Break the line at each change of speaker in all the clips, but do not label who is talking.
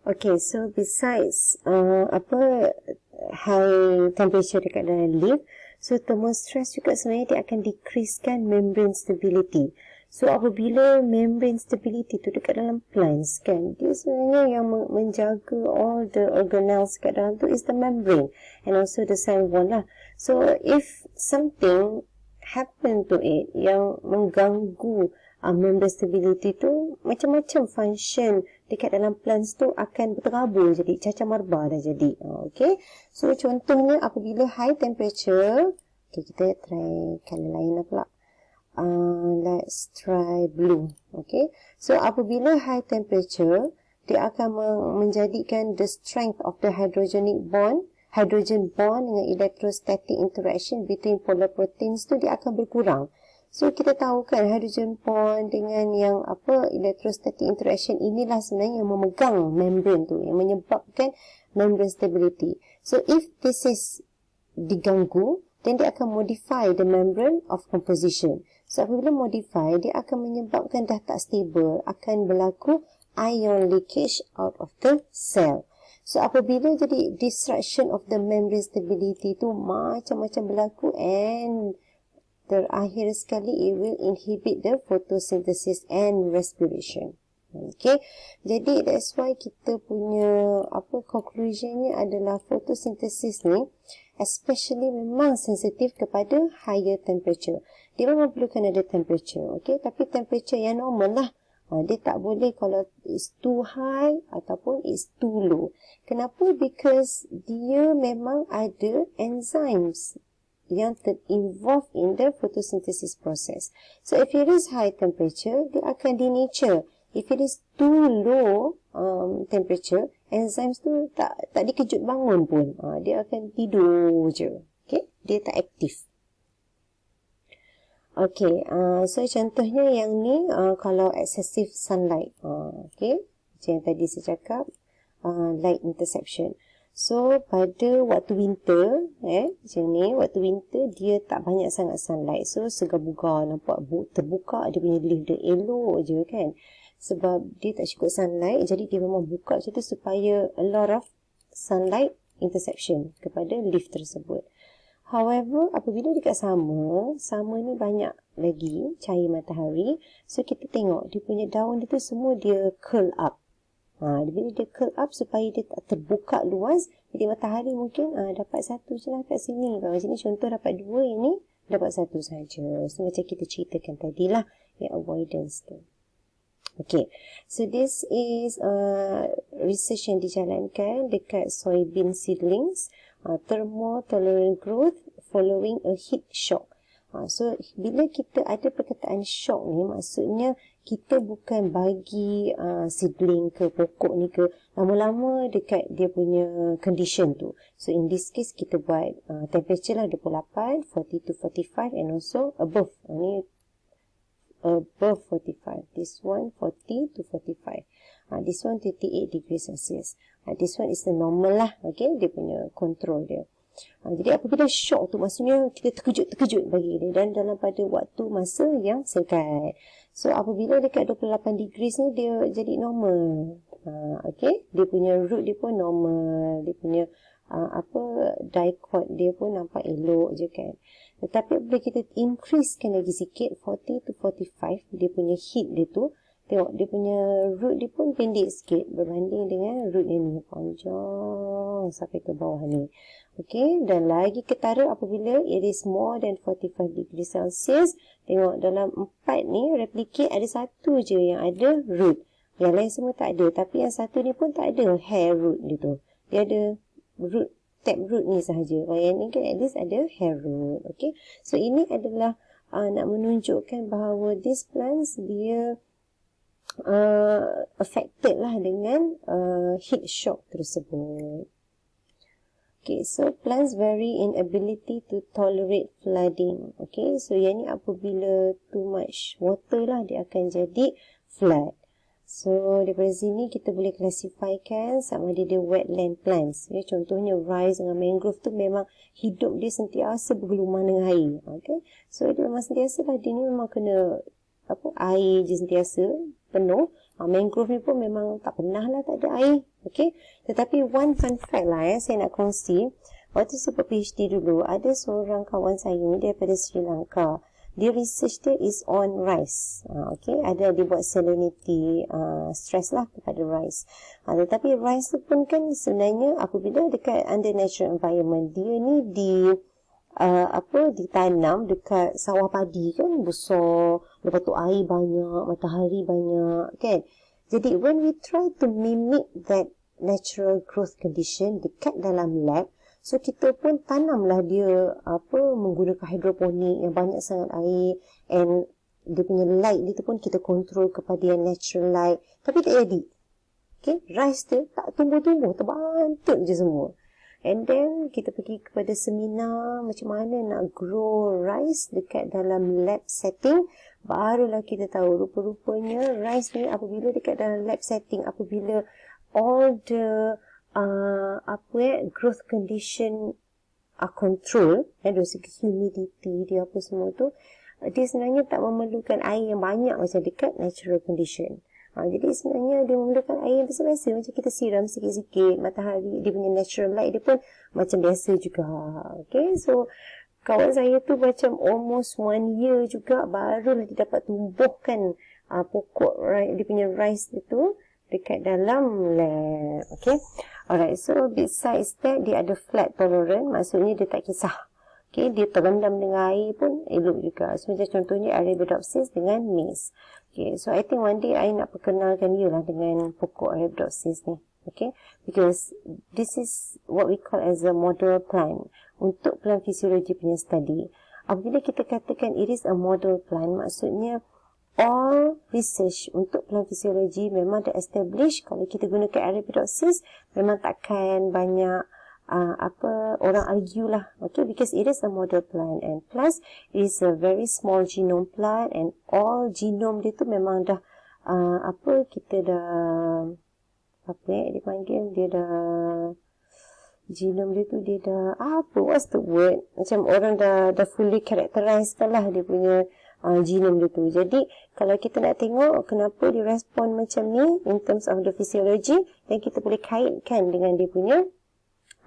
Okay, so besides high temperature dekat dalam leaf, so thermostress juga sebenarnya dia akan decreasekan membrane stability. So apabila membrane stability tu dekat dalam plants kan, dia sebenarnya yang menjaga all the organelles kat dalam tu is the membrane and also the cell wall lah. So if something happen to it yang mengganggu membrane stability tu, macam-macam function dekat dalam plants tu akan berterabur, jadi cacah marba dah jadi. Okay, so contohnya apabila high temperature, okay, kita try colour lain lah pula. Let's try blue. Okay, so apabila high temperature, dia akan menjadikan the strength of the hydrogen bond dengan electrostatic interaction between polar proteins tu dia akan berkurang. So kita tahu kan hydrogen bond dengan yang electrostatic interaction inilah sebenarnya yang memegang membrane tu, yang menyebabkan membrane stability. So if this is diganggu, then dia akan modify the membrane of composition. So apabila modify, dia akan menyebabkan dah tak stable, akan berlaku ion leakage out of the cell. So apabila jadi disruption of the membrane stability tu macam-macam berlaku, and terakhir sekali it will inhibit the photosynthesis and respiration. Okay, jadi that's why kita punya conclusionnya adalah photosynthesis ni especially memang sensitif kepada higher temperature. Dia memang perlukan ada temperature, okay, tapi temperature yang normal lah. Dia tak boleh kalau it's too high ataupun it's too low. Kenapa? Because dia memang ada enzymes yang involved in the photosynthesis process. So if it is high temperature, dia akan denature. If it is too low temperature, enzymes tu tak dikejut bangun pun. Dia akan tidur je. Okay? Dia tak aktif. Okay, so contohnya yang ni kalau excessive sunlight. Okay, macam yang tadi saya cakap, light interception. So pada waktu winter, macam ni, waktu winter dia tak banyak sangat sunlight. So segar-bugar, nampak terbuka, dia punya leaf dia elok je kan. Sebab dia tak cukup sunlight, jadi dia memang buka macam tu supaya a lot of sunlight interception kepada leaf tersebut. However, apabila dekat summer ni banyak lagi cahaya matahari, so kita tengok dia punya daun dia tu semua dia curl up. Bila dia curl up supaya dia tak terbuka luas, jadi matahari mungkin dapat satu je lah kat sini. Kalau macam ni contoh dapat dua, ini dapat satu saja. So macam kita ceritakan tadi lah, yang avoidance tu. Okay, so this is research yang dijalankan dekat soybean seedlings, thermotolerant growth following a heat shock. So bila kita ada perkataan shock ni, maksudnya kita bukan bagi seedling ke pokok ni ke lama-lama dekat dia punya condition tu. So in this case kita buat temperature lah 28, 40 to 45 and also above. Ni above 45. This one 40 to 45. This one 38 degrees Celsius. This one is the normal lah. Okay, dia punya control dia. Jadi apabila shock tu maksudnya kita terkejut bagi dia dan dalam pada waktu masa yang singkat. So apabila dekat 28 degrees ni dia jadi normal. Okay, dia punya root dia pun normal. Dia punya dicot dia pun nampak elok je kan. Tetapi apabila kita increasekan lagi sikit 40 to 45, dia punya heat dia tu, tengok dia punya root dia pun pendek sikit berbanding dengan root yang ni panjang sampai ke bawah ni. Okay, dan lagi ketara apabila it is more than 45 degrees Celsius, tengok dalam 4 ni replicate ada satu je yang ada root, yang lain semua tak ada. Tapi yang satu ni pun tak ada hair root dia tu, dia ada root, tap root ni sahaja. Yang ni kan at least ada hair root. Okay, so ini adalah nak menunjukkan bahawa these plants dia affected lah dengan heat shock tersebut. Okay, so plants vary in ability to tolerate flooding. Okay, so yang ni apabila too much water lah, dia akan jadi flood. So daripada sini kita boleh klasifikasikan sama ada dia wetland plants. Ya, contohnya rice dengan mangrove tu memang hidup dia sentiasa bergelumang dengan air. Okay, so dia memang sentiasa lah, dia ni memang kena air je sentiasa penuh. Mangrove ni pun memang tak pernah lah tak ada air. Okay. Tetapi one fun fact lah saya nak kongsi. Waktu saya buat PhD dulu, ada seorang kawan saya ni daripada Sri Lanka. Dia research dia is on rice. Okay. Dia buat salinity stress lah kepada rice. Tetapi rice tu pun kan sebenarnya apabila dekat under natural environment, dia ni ditanam dekat sawah padi kan besar, lepas tu air banyak, matahari banyak kan. Jadi when we try to mimic that natural growth condition dekat dalam lab, so kita pun tanamlah dia menggunakan hidroponik yang banyak sangat air, and dia punya light dia tu pun kita control kepada yang natural light, tapi tak jadi. Okay, rice tu tak tumbuh-tumbuh, terbantut je semua. And then kita pergi kepada seminar macam mana nak grow rice dekat dalam lab setting. Barulah kita tahu rupa-rupanya rice ni apabila dekat dalam lab setting, apabila all the growth condition are control, dari segi humidity dia apa semua tu, dia sebenarnya tak memerlukan air yang banyak macam dekat natural condition. Jadi sebenarnya dia memerlukan air yang biasa-biasa, macam kita siram sikit-sikit, matahari, dia punya natural light dia pun macam biasa juga. Okay, so kawan saya tu macam almost 1 year juga barulah dia dapat tumbuhkan pokok dia punya rice itu dekat dalam lab. Okay, alright, so besides that, dia ada flat tolerant, maksudnya dia tak kisah. Okay, dia terendam dengan air pun elok juga. So macam contohnya Arabidopsis dengan maize. Okay, so I think one day I nak perkenalkan you lah dengan pokok Arabidopsis ni. Okay, because this is what we call as a model plant untuk plant physiology punya study. Apabila kita katakan it is a model plant, maksudnya all research untuk plant physiology memang dah establish. Kalau kita gunakan Arabidopsis, memang takkan banyak orang argue lah. Okay, because it is a model plant, and plus it is a very small genome plant, and all genome dia tu memang dah kita dah dipanggil, dia dah genome dia tu, dia dah what's the word, macam orang dah fully characterize lah dia punya genome dia tu. Jadi kalau kita nak tengok kenapa dia respon macam ni in terms of the physiology, dan kita boleh kaitkan dengan dia punya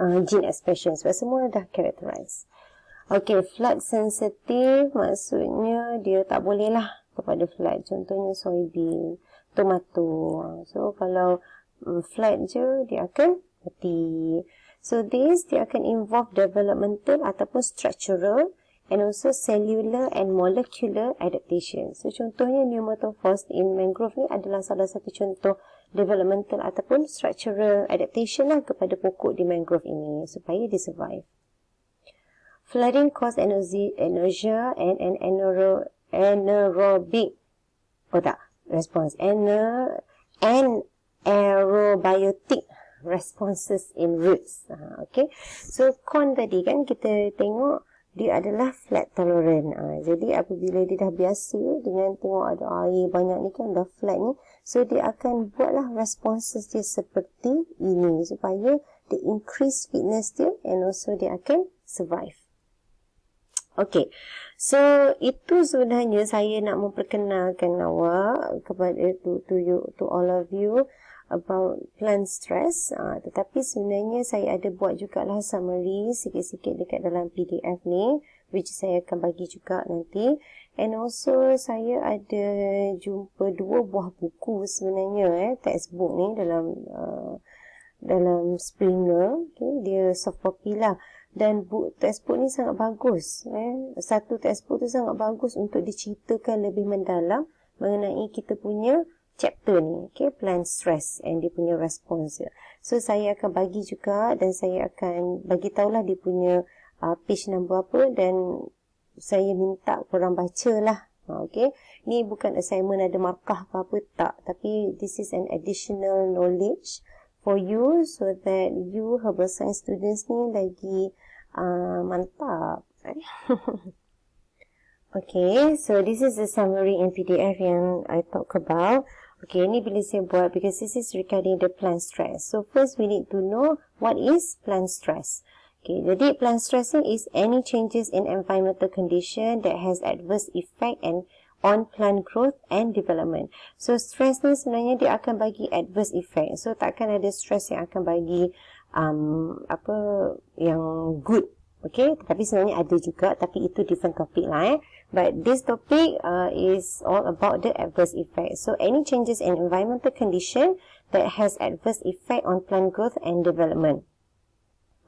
gene expression, sebab semua dah characterize. Okay, flood sensitive maksudnya dia tak boleh lah kepada flood. Contohnya soybean, tomato. So kalau flood je dia akan mati. So this dia akan involve developmental ataupun structural and also cellular and molecular adaptation. So contohnya pneumatophores in mangrove ni adalah salah satu contoh developmental ataupun structural adaptation lah kepada pokok di mangrove ini supaya dia survive. Flooding cause inertia and an anaerobic response, anaerobiotic responses in roots. Okay, so corn tadi kan kita tengok dia adalah flat tolerant. Jadi apabila dia dah biasa dengan tengok ada air banyak ni kan, dah flat ni, so dia akan buatlah responses dia seperti ini supaya dia increase fitness dia, and also dia akan survive. Okay, so itu sebenarnya saya nak memperkenalkan awak kepada to all of you about plant stress. Tetapi sebenarnya saya ada buat jugalah summary sikit-sikit dekat dalam PDF ni, which saya akan bagi juga nanti. And also saya ada jumpa 2 buah buku sebenarnya, textbook ni dalam Springer. Okay, dia soft copy lah. Dan textbook ni sangat bagus. Satu textbook tu sangat bagus untuk diceritakan lebih mendalam mengenai kita punya chapter ni, okay, plant stress and dia punya response dia. So saya akan bagi juga, dan saya akan bagi tahulah dia punya page number apa, dan saya minta korang baca lah. Okay, ni bukan assignment ada markah ke apa, tak, tapi this is an additional knowledge for you so that you herbal science students ni lagi mantap. Okay, so this is the summary in PDF yang I talk about. Okay, ni bila saya buat because this is regarding the plant stress. So first we need to know what is plant stress. Okay, jadi plant stress is any changes in environmental condition that has adverse effect and on plant growth and development. So stress ni sebenarnya dia akan bagi adverse effect. So takkan ada stress yang akan bagi yang good. Okay, tapi sebenarnya ada juga, tapi itu different topic lah. But this topic is all about the adverse effect. So any changes in environmental condition that has adverse effect on plant growth and development.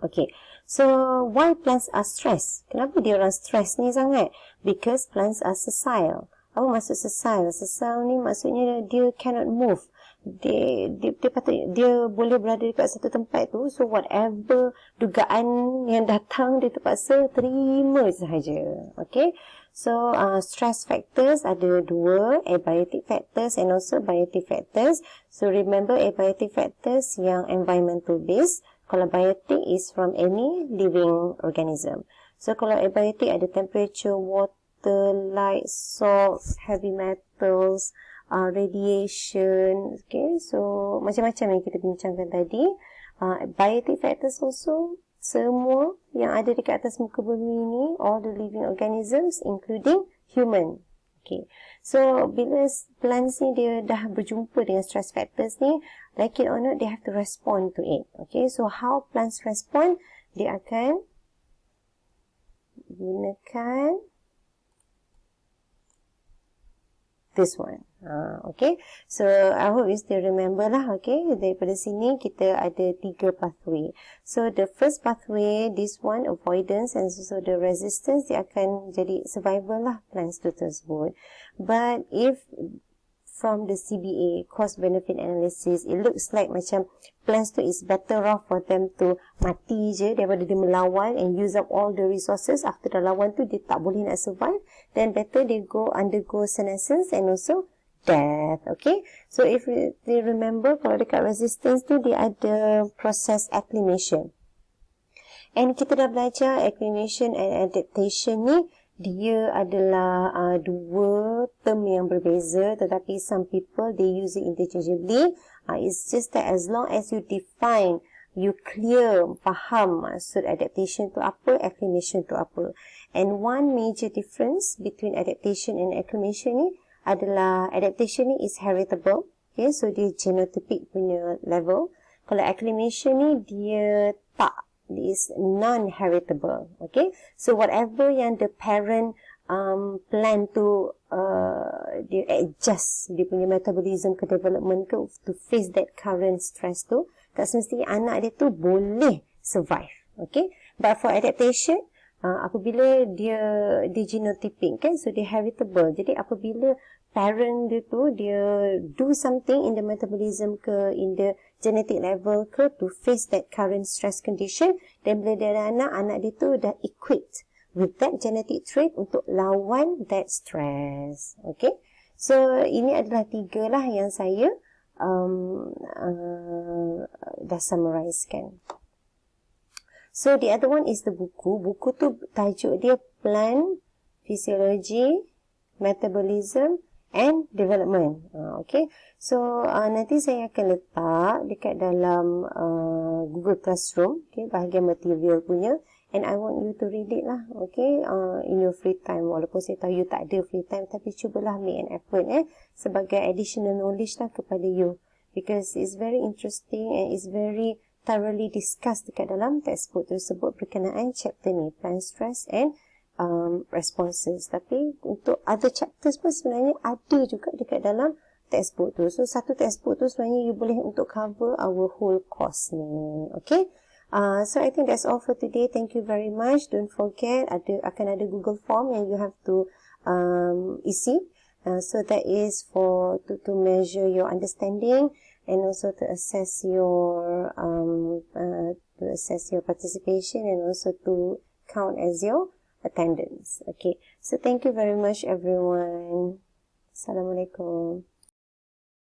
Okay, so why plants are stressed? Kenapa dia orang stress ni sangat? Because plants are sessile. Apa maksud sessile? Sessile ni maksudnya dia cannot move. Dia boleh berada dekat satu tempat tu, so whatever dugaan yang datang dia terpaksa terima sahaja. Okay, so stress factors ada dua, abiotic factors and also biotic factors. So remember, abiotic factors yang environmental based, kalau biotic is from any living organism. So kalau abiotic ada temperature, water, light, salt, heavy metals, radiation. Okay, so macam-macam yang kita bincangkan tadi. Biotic factors also, semua yang ada dekat atas muka bumi ni, all the living organisms including human. Okay, so bila plants ni dia dah berjumpa dengan stress factors ni, like it or not, they have to respond to it. Okay, so how plants respond? Dia akan gunakan this one. Okay, so I hope you still remember lah. Okay, daripada sini kita ada 3 pathway. So the first pathway, this one, avoidance, and also the resistance, dia akan jadi survival lah plants tu tersebut. But if from the CBA, cost benefit analysis, it looks like macam plants tu is better off for them to mati je daripada dia melawan and use up all the resources. After dah lawan tu dia tak boleh nak survive, then better they undergo senescence and also death. Okay, so if they remember, kalau dekat resistance tu dia ada proses acclimation, and kita dah belajar acclimation and adaptation ni dia adalah dua term yang berbeza, tetapi some people they use it interchangeably. It's just that as long as you define, you clear, faham maksud adaptation tu apa, acclimation tu apa. And one major difference between adaptation and acclimation ni adalah adaptation ni is heritable. Okay, so dia genotypic punya level. Kalau acclimation ni dia tak, is non-heritable. Okay, so whatever yang the parent plant tu dia adjust dia punya metabolism ke development ke to face that current stress tu, tak semestinya anak dia tu boleh survive. Okay, but for adaptation, apabila dia genotypic kan, so dia heritable. Jadi apabila parent dia tu dia do something in the metabolism ke in the genetic level ke to face that current stress condition, dan bila dia ada anak dia tu dah equipped with that genetic trait untuk lawan that stress. Okay, so ini adalah 3 lah yang saya dah summarizekan. So the other one is the buku. Buku tu tajuk dia Plant Physiology, Metabolism and Development. Okay, so nanti saya akan letak dekat dalam Google Classroom, okay, bahagian material punya, and I want you to read it lah. Okay, in your free time. Walaupun saya tahu you tak ada free time, tapi cubalah make an effort sebagai additional knowledge lah kepada you, because it's very interesting and it's very thoroughly discussed dekat dalam textbook tersebut berkenaan chapter ni, plant stress and responses. Tapi untuk other chapters pun sebenarnya ada juga dekat dalam textbook tu. So satu textbook tu sebenarnya you boleh untuk cover our whole course ni. Okay, so I think that's all for today. Thank you very much. Don't forget akan ada Google form yang you have to isi. So that is for to measure your understanding and also to assess your participation and also to count as your attendance. Okay, so thank you very much everyone. Assalamualaikum.